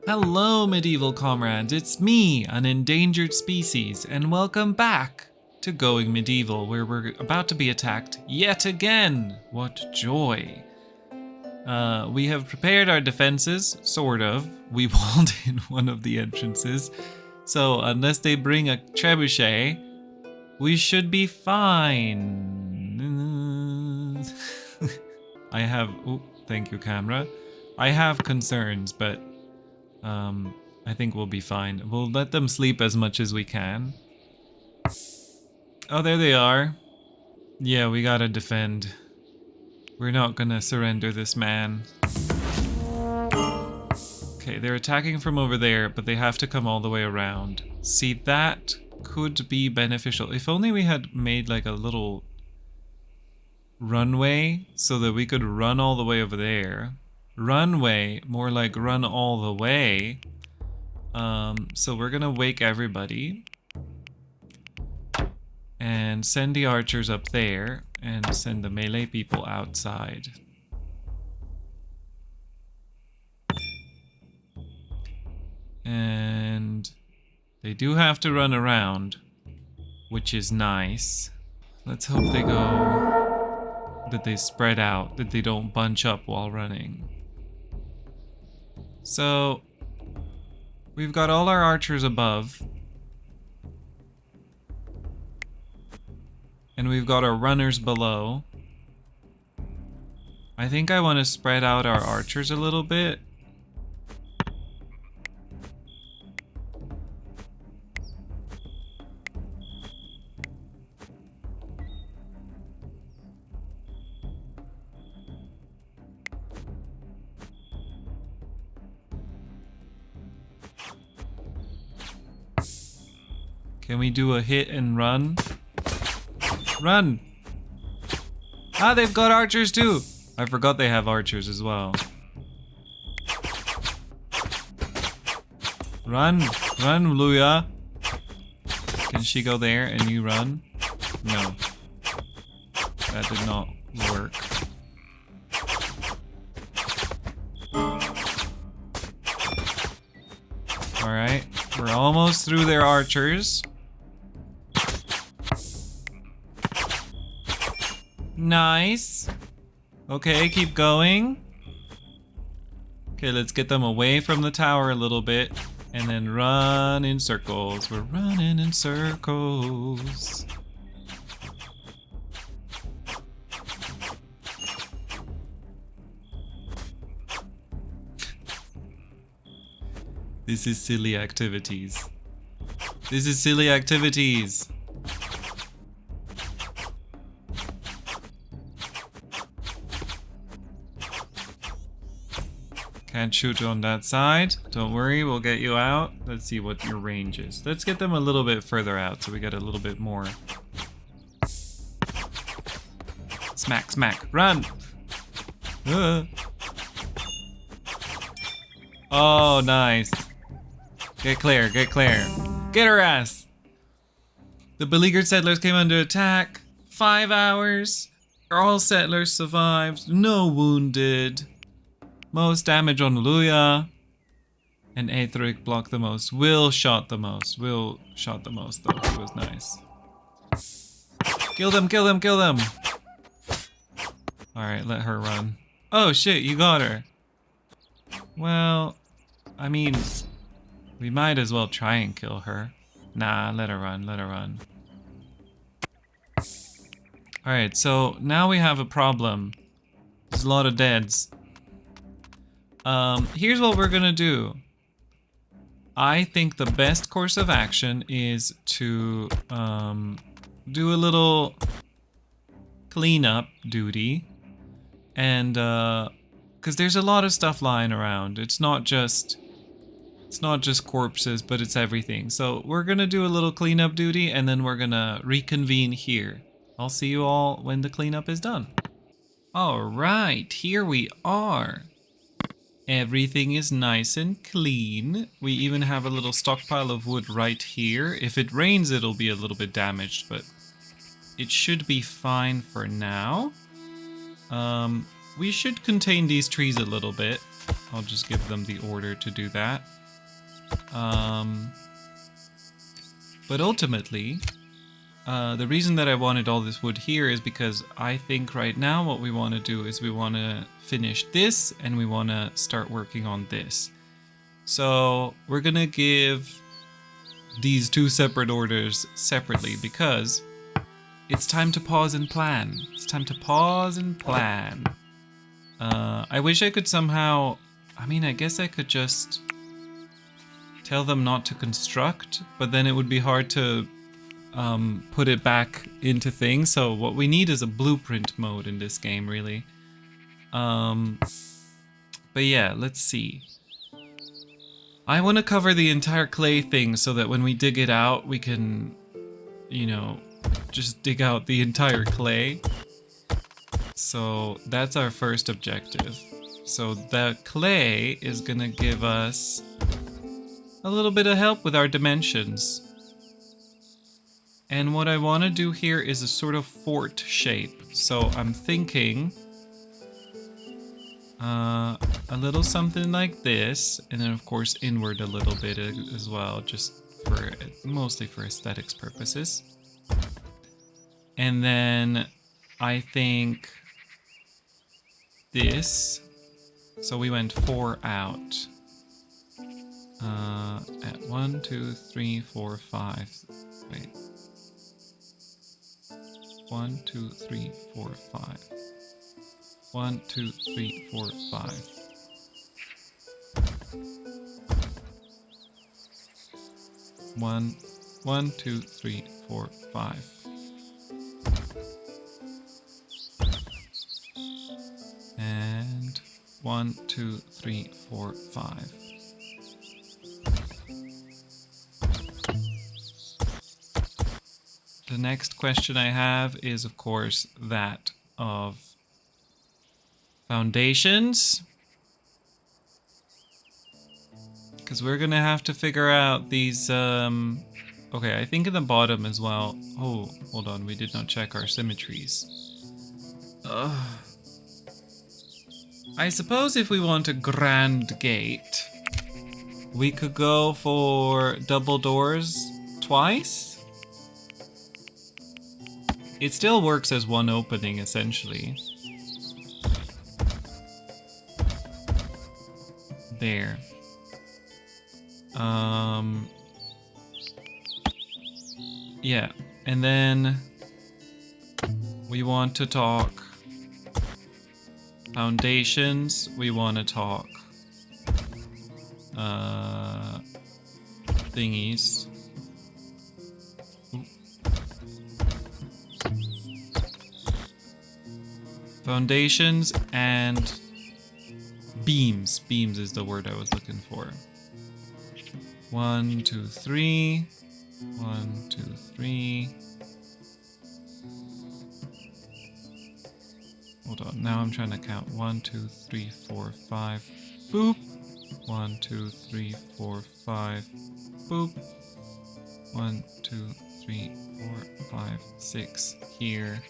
Hello, medieval comrades, it's me, an endangered species, and welcome back to Going Medieval, where we're about to be attacked yet again. What joy. We have prepared our defenses, sort of. We walled in one of the entrances, so unless they bring a trebuchet, we should be fine. I have... Oh, thank you, camera. I have concerns, but... I think we'll be fine. We'll let them sleep as much as we can. Oh, there they are. Yeah, we gotta defend. We're not gonna surrender this man. Okay, they're attacking from over there, but they have to come all the way around. See, that could be beneficial. If only we had made like a little runway so that we could run all the way over there. Runway, more like run all the way. So we're gonna wake everybody and send the archers up there and send the melee people outside. And they do have to run around, which is nice. Let's hope they go, that they spread out, that they don't bunch up while running. So, we've got all our archers above. And we've got our runners below. I think I want to spread out our archers a little bit. Can we do a hit and run? Run! Ah, they've got archers too! I forgot they have archers as well. Run! Run, Luya! Can she go there and you run? No. That did not work. Alright, we're almost through their archers. Nice. Okay, keep going. Okay, let's get them away from the tower a little bit and then run in circles. We're running in circles. This is silly activities. This is silly activities. Can't shoot on that side. Don't worry, we'll get you out. Let's see what your range is. Let's get them a little bit further out so we get a little bit more. Smack, smack, run! Oh, nice. Get clear, get clear. Get her ass! The beleaguered settlers came under attack. 5 hours. All settlers survived. No wounded. Most damage on Luya. And Aetheric blocked the most. Will shot the most. Will shot the most though. It was nice. Kill them, kill them, kill them! Alright, let her run. Oh shit, you got her. Well, I mean, we might as well try and kill her. Nah, let her run, let her run. Alright, so now we have a problem. There's a lot of deads. Here's what we're gonna do. I think the best course of action is to do a little cleanup duty, and because there's a lot of stuff lying around. It's not just corpses, but it's everything. So we're gonna do a little cleanup duty, and then we're gonna reconvene here. I'll see you all when the cleanup is done. All right, here we are. Everything is nice and clean. We even have a little stockpile of wood right here. If it rains, it'll be a little bit damaged, but it should be fine for now. We should contain these trees a little bit. I'll just give them the order to do that. But ultimately, the reason that I wanted all this wood here is because I think right now what we want to do is we want to finish this and we want to start working on this. So we're going to give these two separate orders separately because it's time to pause and plan. It's time to pause and plan. I wish I could somehow... I mean, I guess I could just tell them not to construct, but then it would be hard to put it back into things. So what we need is a blueprint mode in this game, really. But yeah, let's see. I want to cover the entire clay thing so that when we dig it out, we can, you know, just dig out the entire clay. So that's our first objective. So the clay is gonna give us a little bit of help with our dimensions. And what I want to do here is a sort of fort shape. So I'm thinking a little something like this, and then of course inward a little bit as well, just for mostly for aesthetics purposes. And then I think this. So we went 4 out. At 1, 2, 3, 4, 5. Wait. 1, 2, 3, 4, 5. 1, 2, 3, 4, 5. One, 2, 3, 4, 5. And 1, 2, 3, 4, 5. The next question I have is, of course, that of foundations. Because we're going to have to figure out these... Okay, I think in the bottom as well. Oh, hold on. We did not check our symmetries. I suppose if we want a grand gate, we could go for double doors twice. It still works as one opening, essentially. There. Yeah, and then we want to talk foundations. We want to talk thingies. Foundations and beams. Beams is the word I was looking for. 1, 2, 3. 1, 2, 3. Hold on. Now I'm trying to count. 1, 2, 3, 4, 5. Boop. 1, 2, 3, 4, 5. Boop. 1, 2, 3, 4, 5, 6. Here.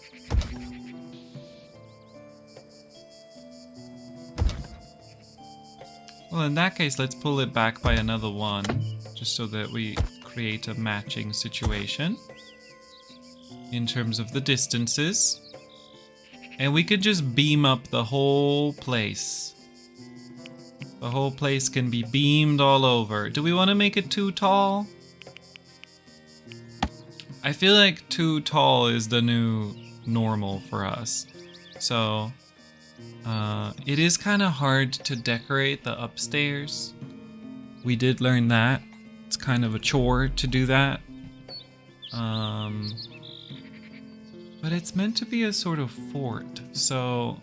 Well, in that case, let's pull it back by another 1, just so that we create a matching situation in terms of the distances. And we could just beam up the whole place. The whole place can be beamed all over. Do we want to make it too tall? I feel like too tall is the new normal for us. So... it is kind of hard to decorate the upstairs. We did learn that. It's kind of a chore to do that. But it's meant to be a sort of fort, so...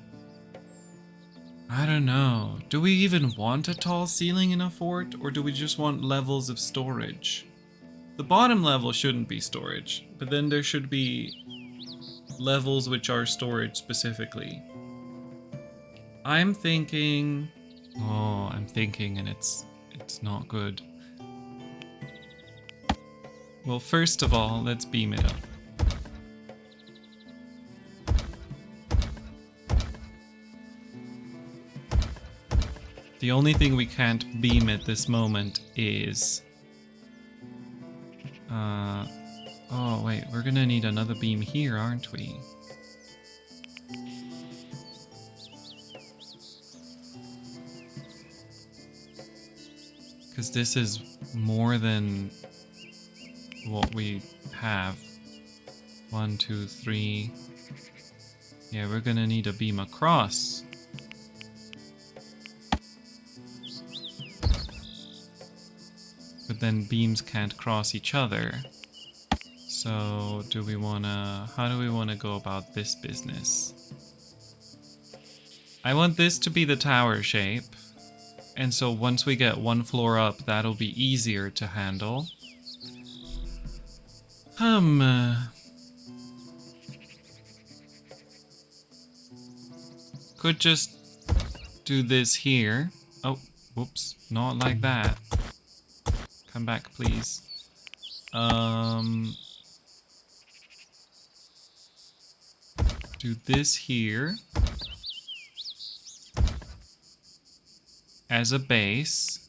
I don't know. Do we even want a tall ceiling in a fort, or do we just want levels of storage? The bottom level shouldn't be storage, but then there should be levels which are storage specifically. I'm thinking... Oh, I'm thinking and it's not good. Well, first of all, let's beam it up. The only thing we can't beam at this moment is... oh wait, we're gonna need another beam here, aren't we? Because this is more than what we have. 1, 2, 3. Yeah, we're gonna need a beam across. But then beams can't cross each other. So do we wanna... how do we wanna go about this business? I want this to be the tower shape. And so once we get one floor up, that'll be easier to handle. Could just do this here. Oh, whoops, not like that. Come back, please. Do this here. As a base.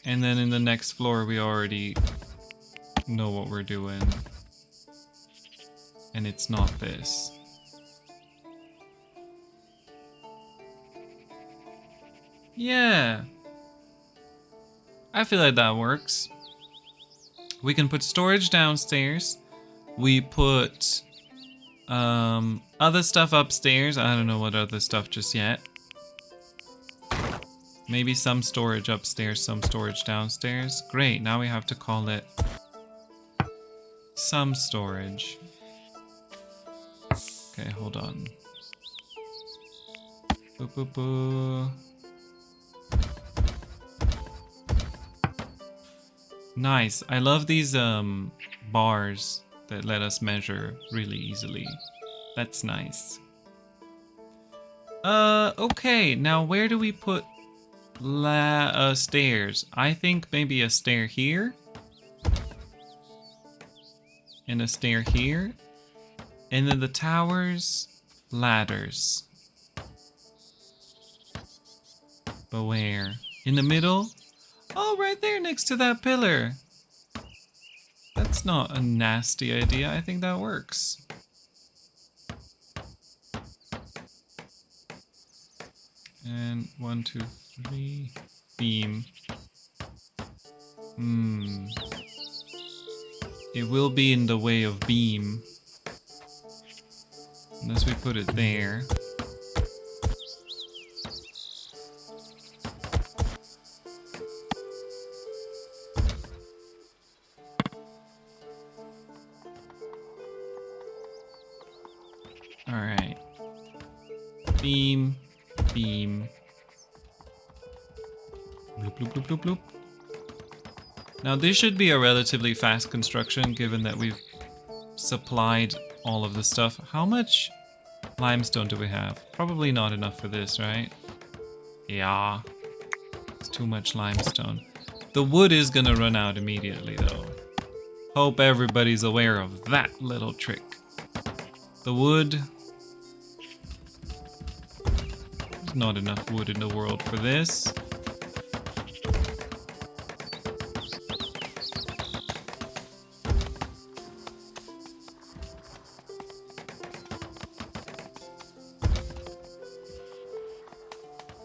And then in the next floor we already know what we're doing. And it's not this. Yeah. I feel like that works. We can put storage downstairs. We put other stuff upstairs. I don't know what other stuff just yet. Maybe some storage upstairs, some storage downstairs. Great, now we have to call it some storage. Okay, hold on. Boo, boo, boo. Nice. I love these bars that let us measure really easily. That's nice. Okay, now where do we put stairs? I think maybe a stair here. And a stair here. And then the towers, ladders. But where? In the middle? Oh, right there next to that pillar. That's not a nasty idea. I think that works. And 1, 2, 3. Beam. It will be in the way of beam. Unless we put it there. Alright. Beam. Beam. Bloop, bloop, bloop, bloop, bloop. Now this should be a relatively fast construction given that we've supplied all of the stuff. How much limestone do we have? Probably not enough for this, right? Yeah. It's too much limestone. The wood is gonna run out immediately though. Hope everybody's aware of that little trick. The wood... There's not enough wood in the world for this.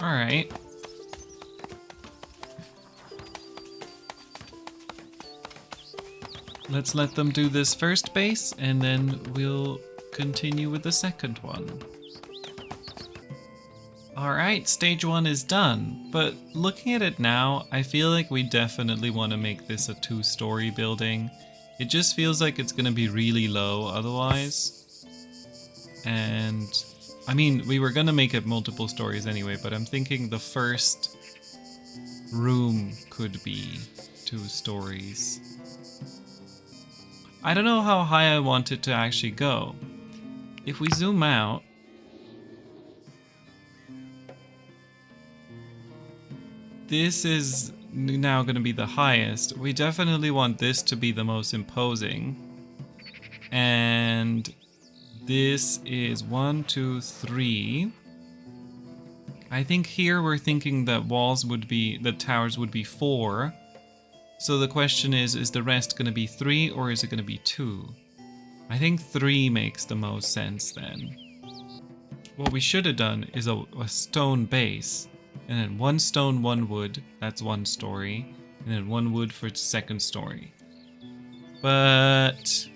Alright. Let's let them do this first base, and then we'll continue with the second one. Alright, stage 1 is done, but looking at it now, I feel like we definitely want to make this a 2-story building. It just feels like it's going to be really low otherwise. And, I mean, we were going to make it multiple stories anyway, but I'm thinking the first room could be 2 stories. I don't know how high I want it to actually go. If we zoom out, this is now going to be the highest. We definitely want this to be the most imposing. And this is 1, 2, 3. I think here we're thinking that the towers would be 4. So the question is the rest going to be 3 or is it going to be 2? I think 3 makes the most sense then. What we should have done is a stone base, and then 1 stone, 1 wood, that's 1 story, and then 1 wood for the second story. But,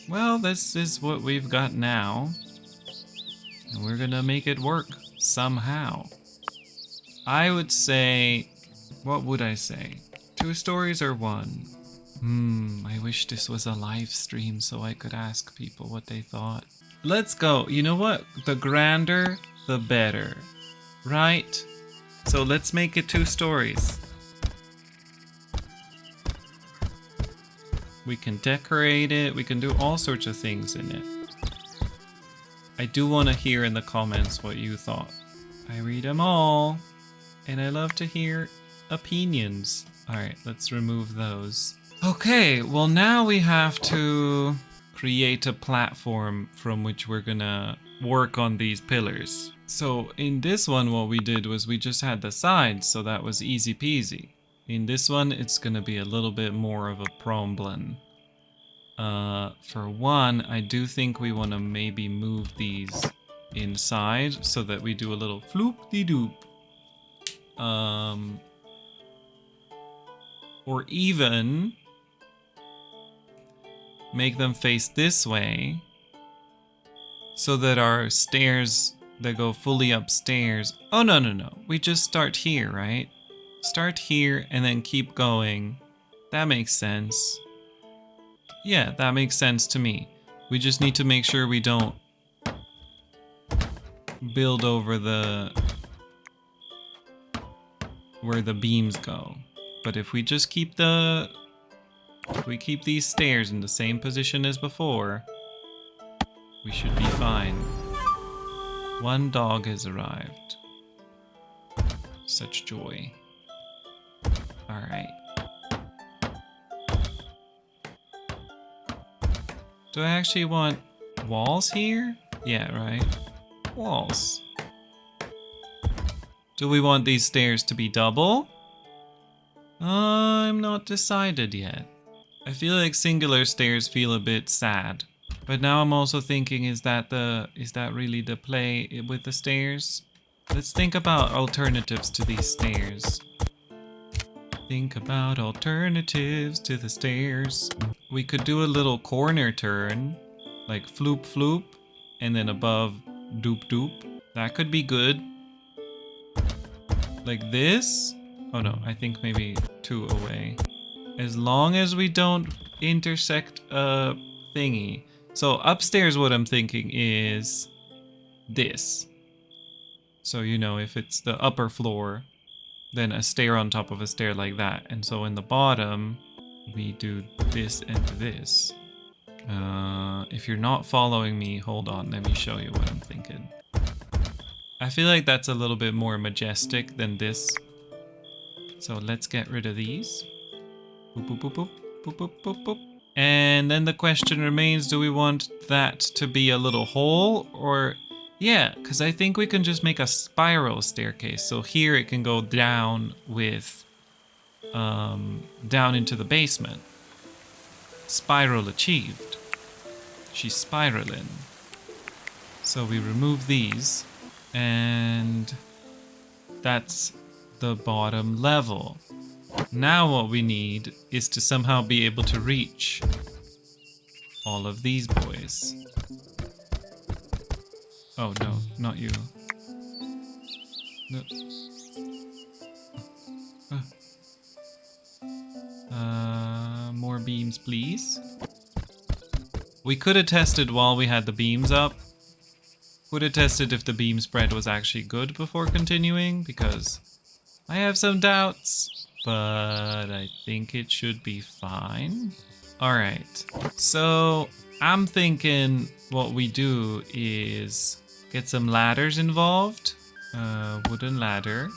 well, this is what we've got now, and we're gonna make it work somehow. I would say, what would I say? 2 stories or 1? I wish this was a live stream so I could ask people what they thought. Let's go. You know what? The grander, the better. Right? So let's make it 2 stories. We can decorate it. We can do all sorts of things in it. I do want to hear in the comments what you thought. I read them all. And I love to hear opinions. Alright, let's remove those. Okay, well now we have to create a platform from which we're gonna work on these pillars. So in this one what we did was we just had the sides, so that was easy peasy. In this one it's gonna be a little bit more of a problem. For one, I do think we want to maybe move these inside so that we do a little floop-de-doop. Or even make them face this way so that our stairs that go fully upstairs. Oh, no. We just start here, right? Start here and then keep going. That makes sense. Yeah, that makes sense to me. We just need to make sure we don't build over where the beams go. But if we just keep keep these stairs in the same position as before, we should be fine. 1 dog has arrived. Such joy. Alright. Do I actually want walls here? Yeah, right. Walls. Do we want these stairs to be double? I'm not decided yet. I feel like singular stairs feel a bit sad. But now I'm also thinking, is that really the play with the stairs? Let's think about alternatives to these stairs. Think about alternatives to the stairs. We could do a little corner turn, like floop floop, and then above doop doop. That could be good. Like this? Oh no, I think maybe 2 away. As long as we don't intersect a thingy. So upstairs what I'm thinking is this. So you know, if it's the upper floor, then a stair on top of a stair like that. And so in the bottom, we do this and this. If you're not following me, hold on, let me show you what I'm thinking. I feel like that's a little bit more majestic than this. So let's get rid of these. Boop, boop, boop, boop, boop, boop, boop, boop. And then the question remains, do we want that to be a little hole or... Yeah, because I think we can just make a spiral staircase. So here it can go down with... down into the basement. Spiral achieved. She's spiraling. So we remove these. And... that's the bottom level. Now what we need is to somehow be able to reach all of these boys. Oh no, not you. No. More beams, please. We could have tested while we had the beams up. Would have tested if the beam spread was actually good before continuing, because I have some doubts, but I think it should be fine. Alright, so I'm thinking what we do is get some ladders involved. Wooden ladder.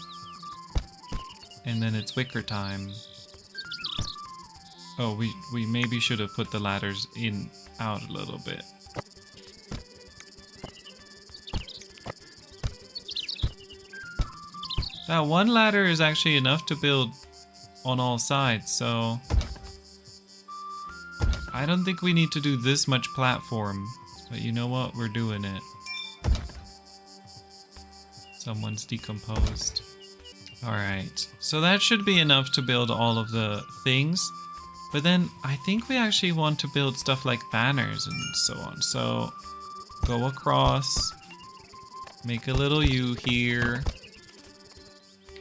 And then it's wicker time. Oh, we maybe should have put the ladders out a little bit. That one ladder is actually enough to build on all sides, so I don't think we need to do this much platform. But you know what? We're doing it. Someone's decomposed. Alright, so that should be enough to build all of the things. But then I think we actually want to build stuff like banners and so on. So go across, make a little U here.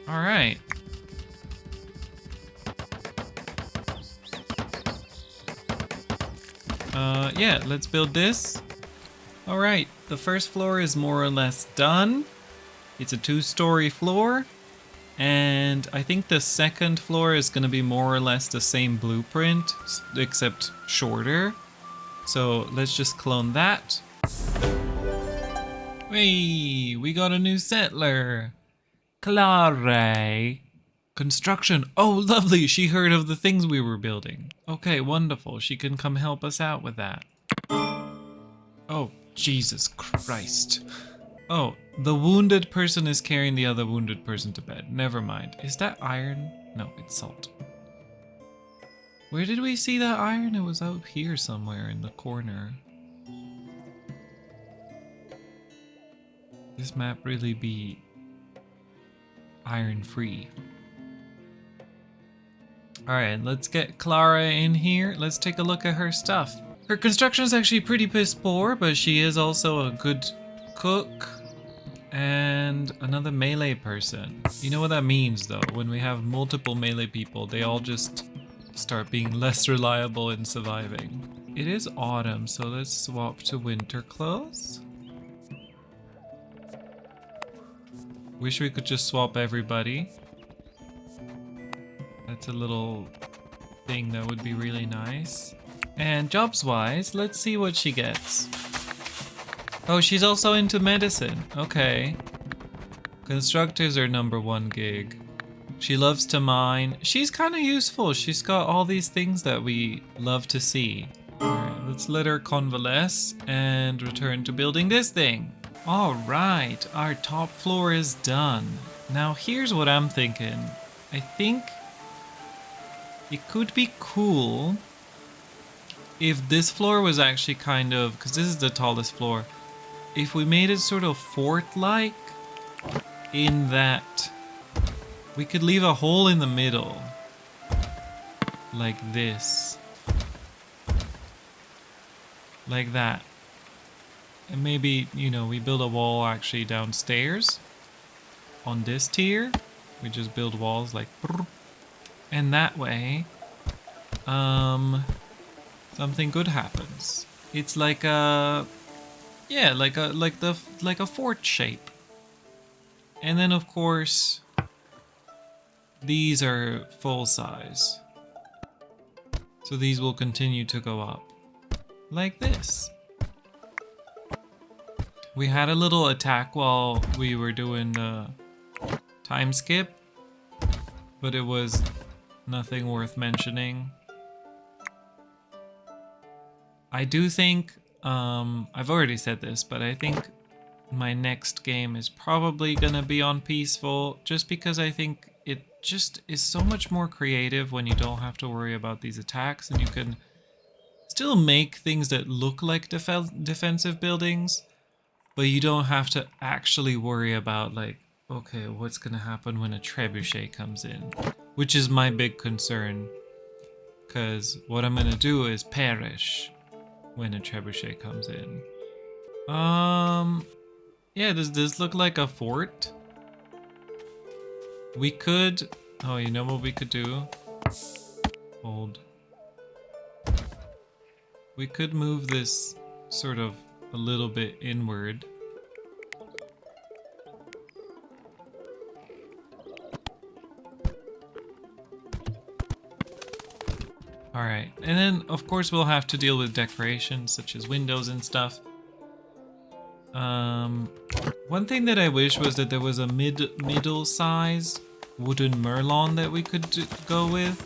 Alright. Yeah, let's build this. Alright, the first floor is more or less done. It's a 2-story floor. And I think the second floor is going to be more or less the same blueprint, except shorter. So let's just clone that. Hey, we got a new settler. Clara. Construction. Oh, lovely. She heard of the things we were building. Okay, wonderful. She can come help us out with that. Oh, Jesus Christ. Oh, the wounded person is carrying the other wounded person to bed. Never mind. Is that iron? No, it's salt. Where did we see that iron? It was out here somewhere in the corner. This map really be iron free. Alright, let's get Clara in here. Let's take a look at her stuff. Her construction is actually pretty piss poor, but she is also a good cook. And another melee person. You know what that means though? When we have multiple melee people, they all just start being less reliable in surviving. It is autumn, so let's swap to winter clothes. Wish we could just swap everybody. That's a little thing that would be really nice. And jobs wise, let's see what she gets. Oh, she's also into medicine. Okay. Constructors are #1 gig. She loves to mine. She's kind of useful. She's got all these things that we love to see. Alright, let's let her convalesce and return to building this thing. Alright, our top floor is done. Now here's what I'm thinking. I think it could be cool if this floor was actually kind of, because this is the tallest floor, if we made it sort of fort-like, in that we could leave a hole in the middle, like this, like that, and maybe, you know, we build a wall actually downstairs on this tier. We just build walls like, and that way, something good happens. It's like a, yeah, like a fort shape. And then of course, these are full size. So these will continue to go up like this. We had a little attack while we were doing the time skip, but it was nothing worth mentioning. I do think, I've already said this, but I think my next game is probably gonna be on peaceful, just because I think it just is so much more creative when you don't have to worry about these attacks, and you can still make things that look like defensive buildings, but you don't have to actually worry about, like, okay, what's gonna happen when a trebuchet comes in, which is my big concern, because what I'm gonna do is perish when a trebuchet comes in. Yeah, does this look like a fort? We could, oh, you know what we could do? Hold. We could move this sort of a little bit inward. Alright, and then of course we'll have to deal with decorations such as windows and stuff. One thing that I wish was that there was a middle size wooden merlon that we could go with.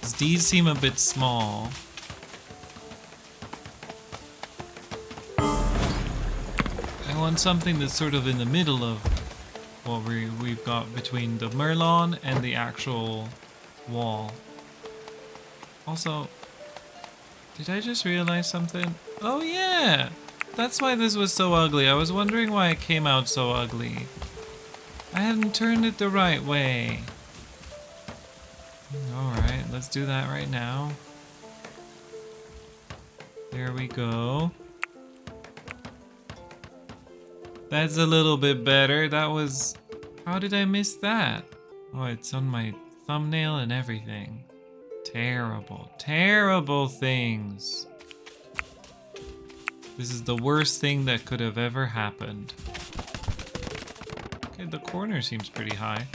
'Cause these seem a bit small. I want something that's sort of in the middle of what we've got between the Merlon and the actual wall. Also, did I just realize something? Oh yeah! That's why this was so ugly. I was wondering why it came out so ugly. I hadn't turned it the right way. Alright, let's do that right now. There we go. That's a little bit better. That was... How did I miss that? Oh, it's on my thumbnail and everything. Terrible, terrible things. This is the worst thing that could have ever happened. Okay, the corner seems pretty high.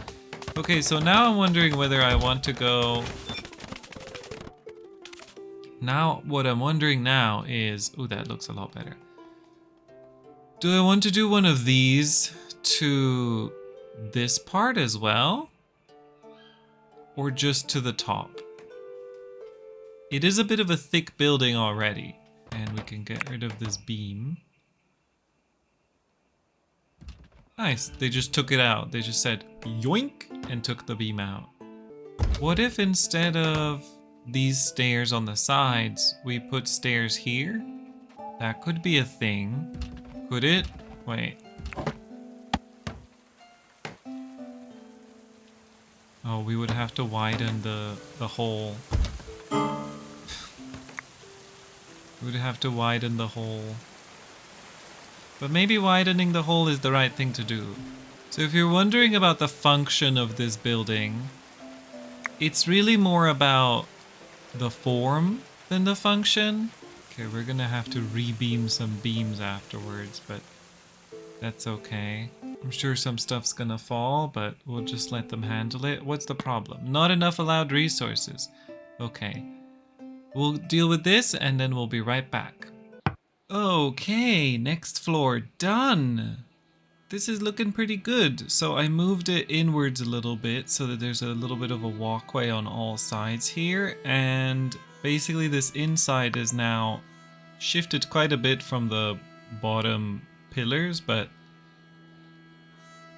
Okay, so now I'm wondering whether I want to go... Now, what I'm wondering now is... Oh, that looks a lot better. Do I want to do one of these to this part as well? Or just to the top? It is a bit of a thick building already. And we can get rid of this beam. Nice, they just took it out. They just said yoink and took the beam out. What if instead of these stairs on the sides, we put stairs here? That could be a thing. Could it? Wait. Oh, we would have to widen the hole. We would have to widen the hole. But maybe widening the hole is the right thing to do. So if you're wondering about the function of this building, it's really more about the form than the function. Okay, we're gonna have to re-beam some beams afterwards, but that's okay. I'm sure some stuff's gonna fall, but we'll just let them handle it. What's the problem? Not enough allowed resources. Okay. We'll deal with this and then we'll be right back. Okay, next floor done. This is looking pretty good. So I moved it inwards a little bit so that there's a little bit of a walkway on all sides here. And basically this inside is now shifted quite a bit from the bottom pillars, but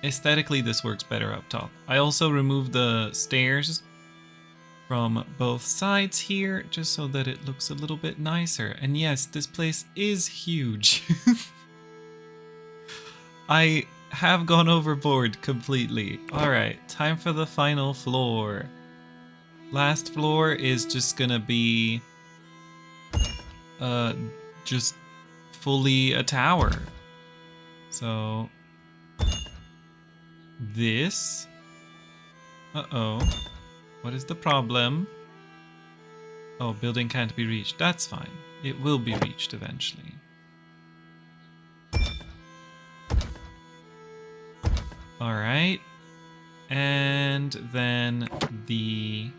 aesthetically this works better up top. I also removed the stairs from both sides here, just so that it looks a little bit nicer. And yes, this place is huge. I have gone overboard completely. Alright, time for the final floor. Last floor is just gonna be just fully a tower. So this... Uh-oh. What is the problem? Oh, building can't be reached. That's fine. It will be reached eventually. Alright. And then the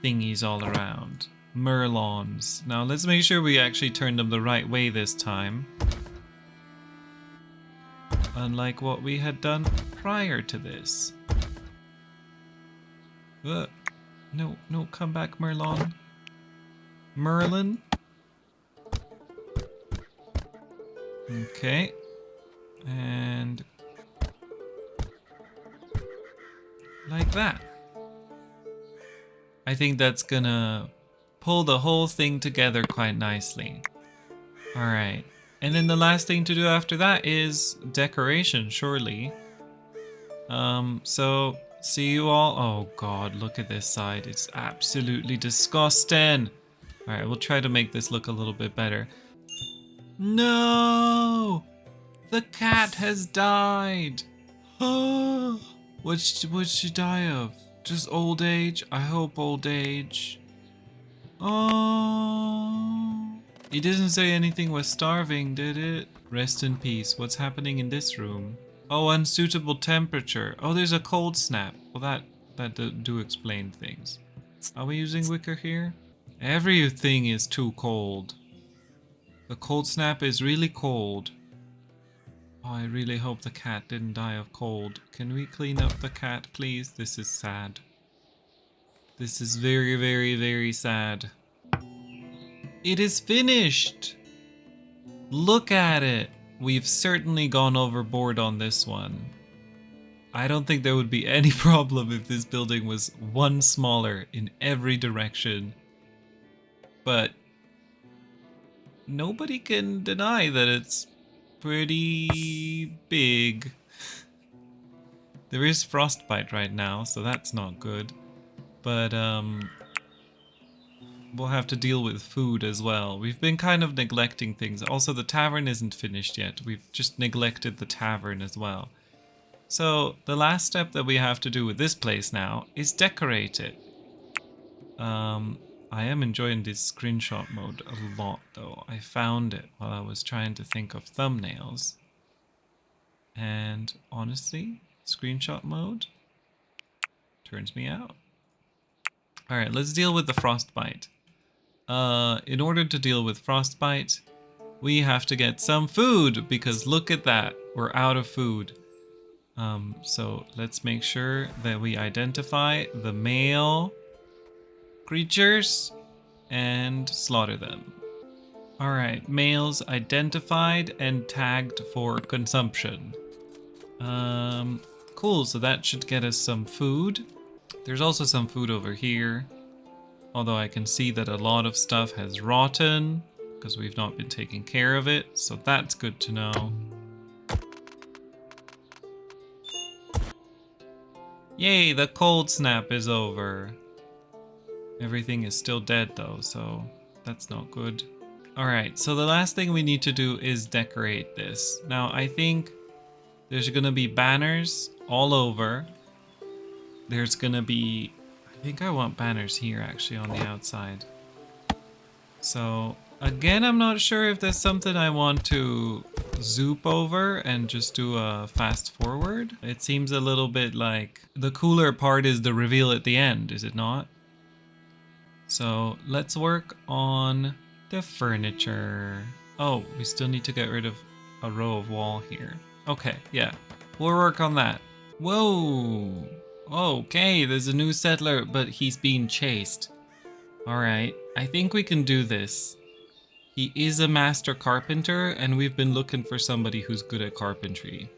thingies all around. Merlons. Now let's make sure we actually turn them the right way this time. Unlike what we had done prior to this. No, come back, Merlon. Merlin. Okay. And like that. I think that's gonna pull the whole thing together quite nicely. Alright. And then the last thing to do after that is decoration, surely. So see you all. Oh god, look at this side. It's absolutely disgusting. Alright, we'll try to make this look a little bit better. No! The cat has died! What'd she die of? Just old age? I hope old age. Oh. It didn't say anything was starving, did it? Rest in peace. What's happening in this room? Oh, unsuitable temperature. Oh, there's a cold snap. Well, that do explain things. Are we using wicker here? Everything is too cold. The cold snap is really cold. Oh, I really hope the cat didn't die of cold. Can we clean up the cat, please? This is sad. This is very, very, very sad. It is finished! Look at it! We've certainly gone overboard on this one. I don't think there would be any problem if this building was one smaller in every direction. But nobody can deny that it's pretty big. There is frostbite right now, so that's not good. But we'll have to deal with food as well. We've been kind of neglecting things. Also, the tavern isn't finished yet. We've just neglected the tavern as well. So the last step that we have to do with this place now is decorate it. I am enjoying this screenshot mode a lot though. I found it while I was trying to think of thumbnails. And honestly, screenshot mode turns me out. Alright, let's deal with the frostbite. In order to deal with frostbite, we have to get some food because look at that, we're out of food. So let's make sure that we identify the male creatures and slaughter them. Alright, males identified and tagged for consumption. Cool, so that should get us some food. There's also some food over here, although I can see that a lot of stuff has rotten because we've not been taking care of it, so that's good to know. Yay, the cold snap is over. Everything is still dead though, so that's not good. Alright, so the last thing we need to do is decorate this. Now, I think there's gonna be banners all over. There's gonna be... I think I want banners here actually on the outside. So, again, I'm not sure if there's something I want to zoop over and just do a fast forward. It seems a little bit like the cooler part is the reveal at the end, is it not? So let's work on the furniture. Oh, we still need to get rid of a row of wall here. Okay, yeah, we'll work on that. Whoa, okay, there's a new settler, but he's being chased. All right, I think we can do this. He is a master carpenter, and we've been looking for somebody who's good at carpentry.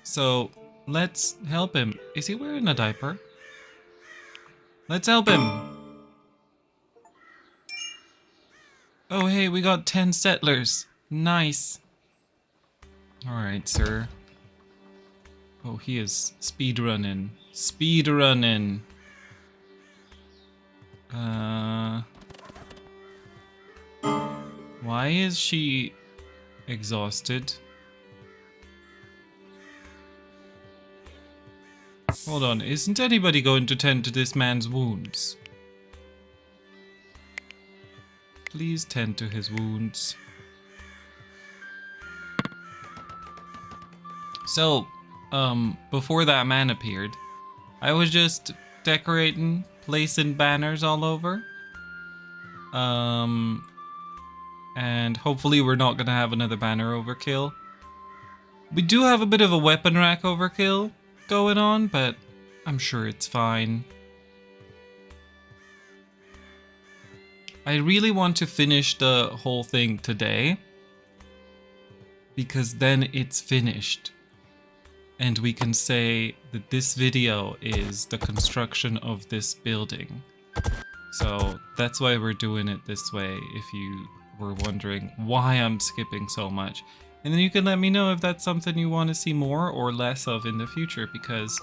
So let's help him. Is he wearing a diaper? Let's help him. Oh, hey, we got 10 settlers. Nice. All right, sir. Oh, he is speedrunning. Speedrunning. Why is she exhausted? Hold on, isn't anybody going to tend to this man's wounds? Please tend to his wounds. So, before that man appeared, I was just decorating, placing banners all over. And hopefully we're not gonna have another banner overkill. We do have a bit of a weapon rack overkill going on, but I'm sure it's fine. I really want to finish the whole thing today, because then it's finished. And we can say that this video is the construction of this building. So that's why we're doing it this way, if you were wondering why I'm skipping so much. And then you can let me know if that's something you want to see more or less of in the future, because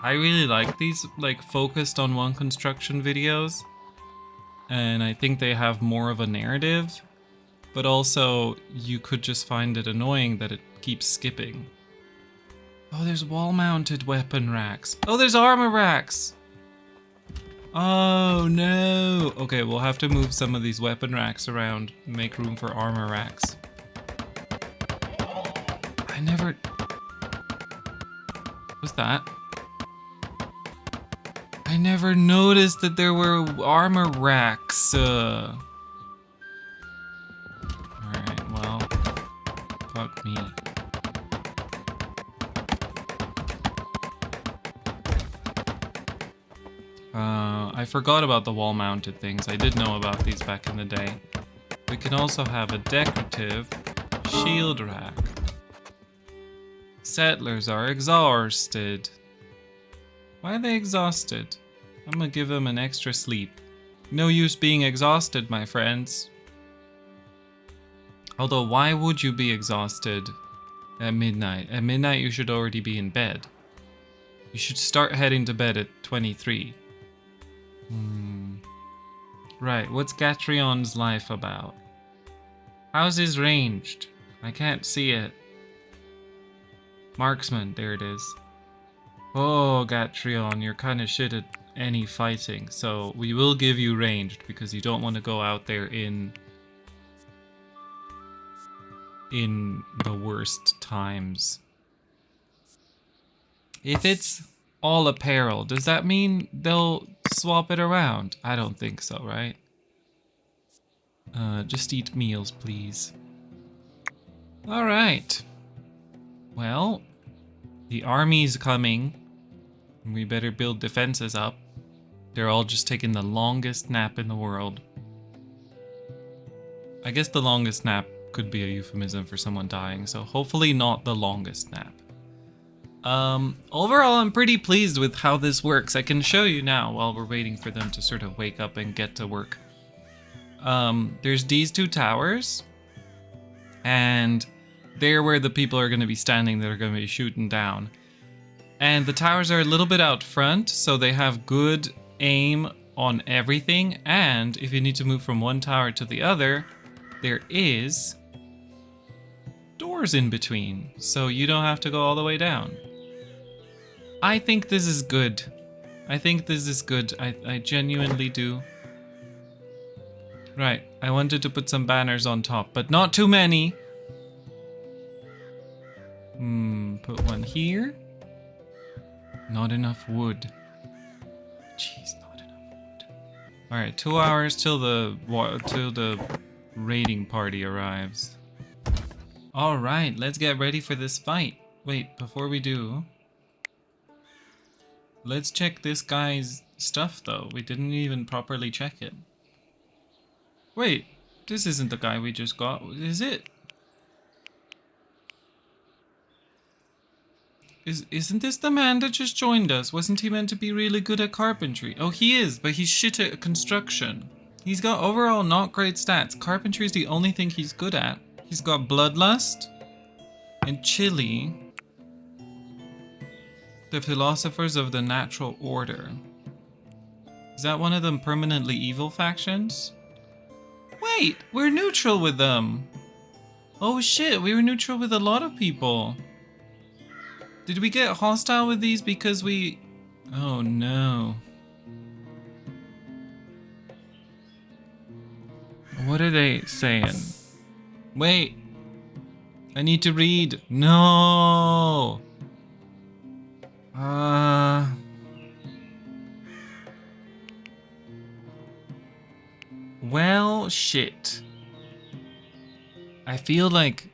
I really like these like focused on one construction videos. And I think they have more of a narrative, but also you could just find it annoying that it keeps skipping. Oh, there's wall-mounted weapon racks. Oh, there's armor racks. Oh no. Okay, we'll have to move some of these weapon racks around, make room for armor racks. I never... What's that? I never noticed that there were armor racks. Alright, well, fuck me. I forgot about the wall-mounted things. I did know about these back in the day. We can also have a decorative shield rack. settlers are exhausted. Why are they exhausted? I'm gonna give them an extra sleep. No use being exhausted, my friends. Although, why would you be exhausted at midnight? At midnight, you should already be in bed. You should start heading to bed at 23. Right, what's Gatrion's life about? How's his ranged? I can't see it. Marksman, there it is. Oh, Gatrion, you're kind of shit at any fighting, so we will give you ranged because you don't want to go out there in the worst times. If it's all apparel, does that mean they'll swap it around? I don't think so, right? Just eat meals, please. Alright. Well, the army's coming. We better build defenses up. They're all just taking the longest nap in the world. I guess the longest nap could be a euphemism for someone dying, so hopefully not the longest nap. Overall, I'm pretty pleased with how this works. I can show you now while we're waiting for them to sort of wake up and get to work. There's these two towers, and they're where the people are going to be standing that are going to be shooting down. And the towers are a little bit out front, so they have good aim on everything. And if you need to move from one tower to the other, there is doors in between, so you don't have to go all the way down. I think this is good. I think this is good. I genuinely do. Right, I wanted to put some banners on top, but not too many. Put one here. Not enough wood. Jeez, not enough wood. Alright, 2 hours till the raiding party arrives. Alright, let's get ready for this fight. Wait, before we do, let's check this guy's stuff though. We didn't even properly check it. Wait, this isn't the guy we just got, is it? Isn't this the man that just joined us? Wasn't he meant to be really good at carpentry? Oh, he is, but he's shit at construction. He's got overall not great stats. Carpentry is the only thing he's good at. He's got bloodlust and chili. The philosophers of the natural order. Is that one of them permanently evil factions? Wait, we're neutral with them. Oh shit, we were neutral with a lot of people. Did we get hostile with these because we... Oh no. What are they saying? Wait. I need to read. No. Well, shit. I feel like...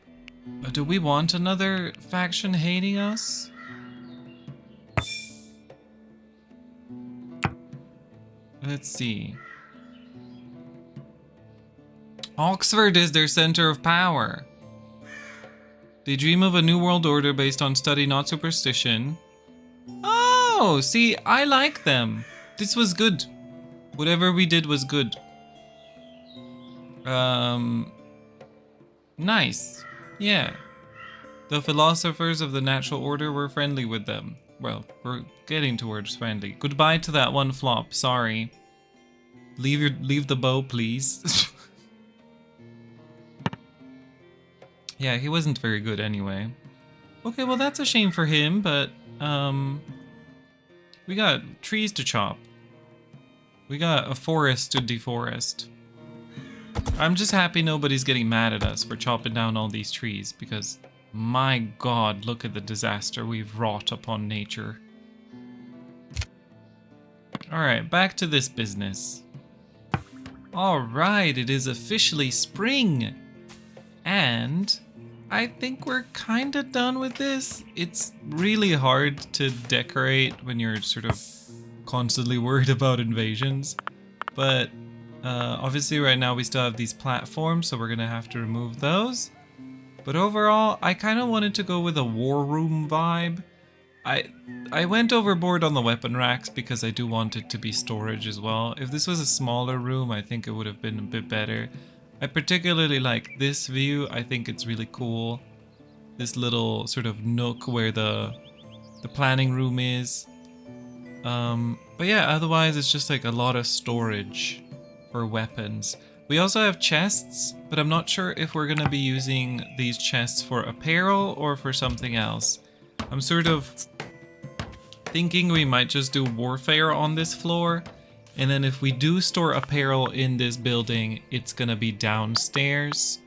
Do we want another faction hating us? Let's see. Oxford is their center of power. They dream of a new world order based on study, not superstition. Oh, see, I like them. This was good. Whatever we did was good. Nice. Yeah. The philosophers of the natural order were friendly with them. Well, we're getting towards friendly. Goodbye to that one flop. Sorry. Leave the bow, please. Yeah, he wasn't very good anyway. Okay, well that's a shame for him, but we got trees to chop. We got a forest to deforest. I'm just happy nobody's getting mad at us for chopping down all these trees, because my god, look at the disaster we've wrought upon nature. Alright, back to this business. Alright, it is officially spring! And I think we're kinda done with this. It's really hard to decorate when you're sort of constantly worried about invasions, but obviously right now we still have these platforms, so we're gonna have to remove those. But overall, I kind of wanted to go with a war room vibe. I went overboard on the weapon racks because I do want it to be storage as well. If this was a smaller room, I think it would have been a bit better. I particularly like this view. I think it's really cool. This little sort of nook where the planning room is. But yeah, otherwise it's just like a lot of storage for weapons. We also have chests, but I'm not sure if we're gonna be using these chests for apparel or for something else. I'm sort of thinking we might just do warfare on this floor, and then if we do store apparel in this building, it's gonna be downstairs.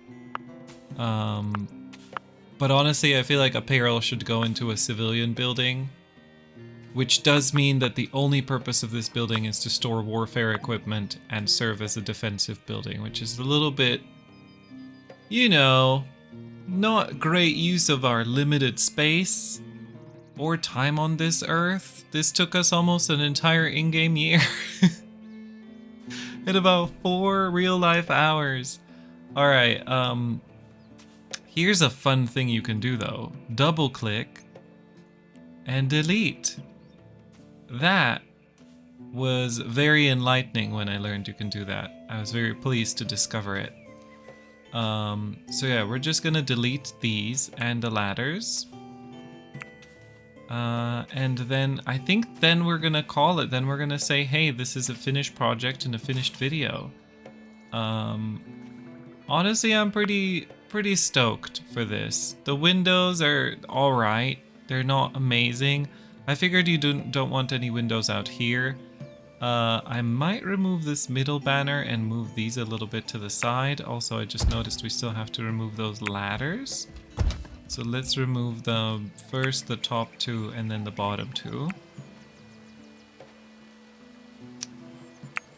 But honestly, I feel like apparel should go into a civilian building, which does mean that the only purpose of this building is to store warfare equipment and serve as a defensive building, which is a little bit, you know, not great use of our limited space or time on this earth. This took us almost an entire in-game year. In about 4 real-life hours. Alright, here's a fun thing you can do though. Double-click and delete. That was very enlightening when I learned you can do that. I was very pleased to discover it. So yeah, we're just gonna delete these and the ladders. And then I think then we're gonna call it. Then we're gonna say, hey, this is a finished project and a finished video. Honestly, I'm pretty stoked for this. The windows are all right. They're not amazing. I figured you don't want any windows out here. I might remove this middle banner and move these a little bit to the side. Also, I just noticed we still have to remove those ladders. So let's remove first the top 2 and then the bottom 2.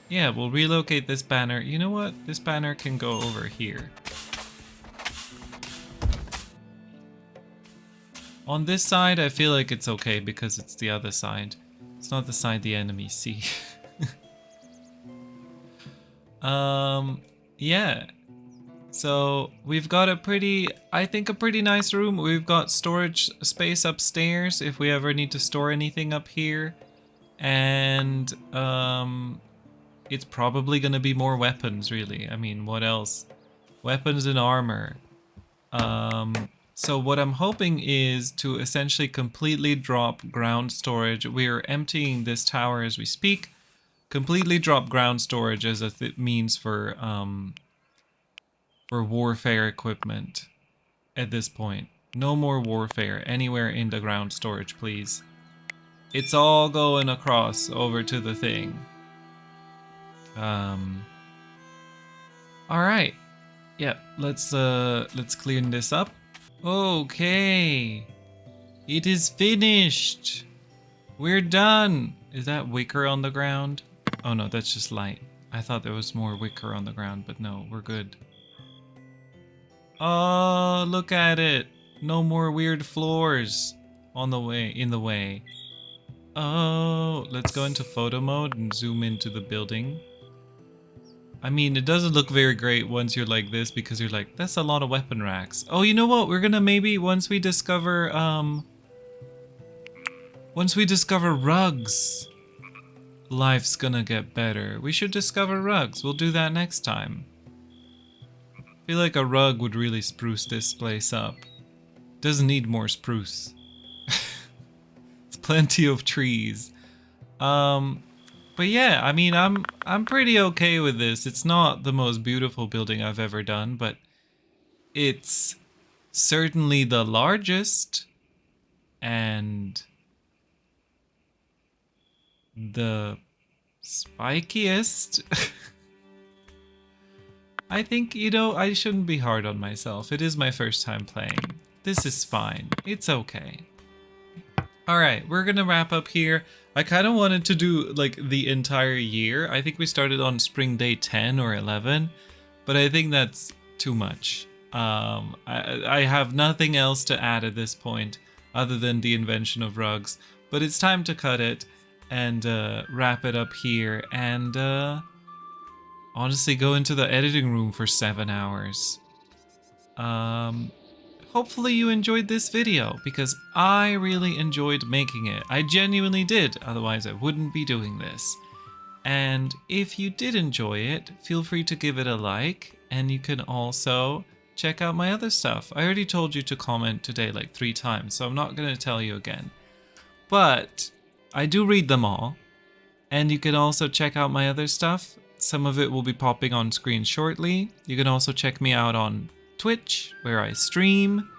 Yeah, we'll relocate this banner. You know what? This banner can go over here. On this side, I feel like it's okay because it's the other side. It's not the side the enemies see. Yeah. So we've got I think a pretty nice room. We've got storage space upstairs if we ever need to store anything up here. And it's probably gonna be more weapons, really. I mean, what else? Weapons and armor. So what I'm hoping is to essentially completely drop ground storage. We're emptying this tower as we speak. Completely drop ground storage as a means for warfare equipment at this point. No more warfare anywhere in the ground storage, please. It's all going across over to the thing. All right. Yep, let's clean this up. Okay. It is finished. We're done. Is that wicker on the ground? Oh no, that's just light. I thought there was more wicker on the ground, but no, we're good. Oh, look at it. No more weird floors in the way. Oh, let's go into photo mode and zoom into the building. I mean, it doesn't look very great once you're like this because you're like, that's a lot of weapon racks. Oh, you know what? We're gonna maybe once we discover rugs, life's gonna get better. We should discover rugs. We'll do that next time. I feel like a rug would really spruce this place up. Doesn't need more spruce. It's plenty of trees. But yeah, I mean, I'm pretty okay with this. It's not the most beautiful building I've ever done, but it's certainly the largest and the spikiest. I think, you know, I shouldn't be hard on myself. It is my first time playing. This is fine. It's okay. Alright, we're gonna wrap up here. I kind of wanted to do like the entire year. I think we started on spring day 10 or 11, but I think that's too much. I have nothing else to add at this point other than the invention of rugs, but it's time to cut it and wrap it up here and honestly go into the editing room for 7 hours. hopefully you enjoyed this video, because I really enjoyed making it. I genuinely did, otherwise I wouldn't be doing this. And if you did enjoy it, feel free to give it a like, and you can also check out my other stuff. I already told you to comment today like 3 times, so I'm not going to tell you again. But I do read them all, and you can also check out my other stuff. Some of it will be popping on screen shortly. You can also check me out on Twitch, where I stream.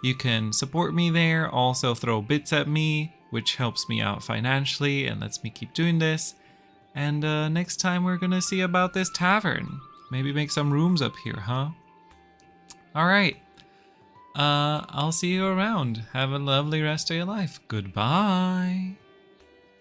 You can support me there, also throw bits at me, which helps me out financially and lets me keep doing this. And next time we're gonna see about this tavern. Maybe make some rooms up here, huh? Alright. I'll see you around. Have a lovely rest of your life. Goodbye.